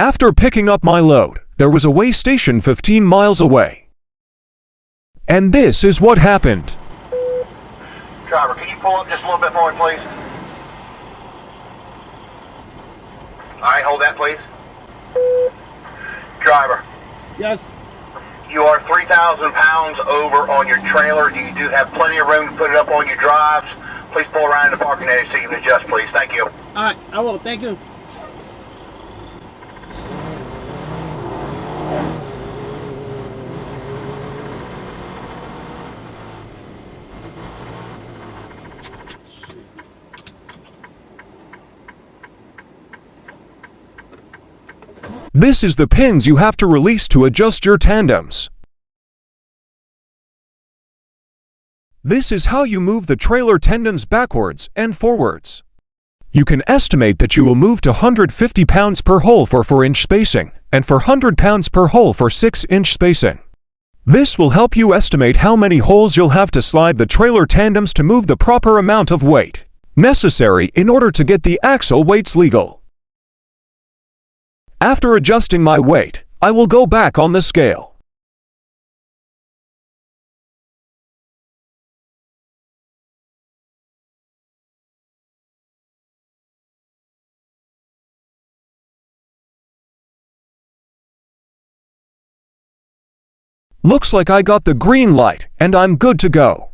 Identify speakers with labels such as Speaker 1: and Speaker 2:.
Speaker 1: After picking up my load, there was a weigh station 15 miles away. And this is what happened.
Speaker 2: Driver, can you pull up just a little bit for me, please? Alright, hold that, please. Driver.
Speaker 3: Yes.
Speaker 2: You are 3,000 pounds over on your trailer. You do have plenty of room to put it up on your drives. Please pull around in the parking area so you can adjust, please. Thank you.
Speaker 3: All right, I will. Thank you.
Speaker 1: This is the pins you have to release to adjust your tandems. This is how you move the trailer tandems backwards and forwards. You can estimate that you will move to 150 pounds per hole for 4-inch spacing, and for 100 pounds per hole for 6-inch spacing. This will help you estimate how many holes you'll have to slide the trailer tandems to move the proper amount of weight necessary in order to get the axle weights legal. After adjusting my weight, I will go back on the scale. Looks like I got the green light and I'm good to go.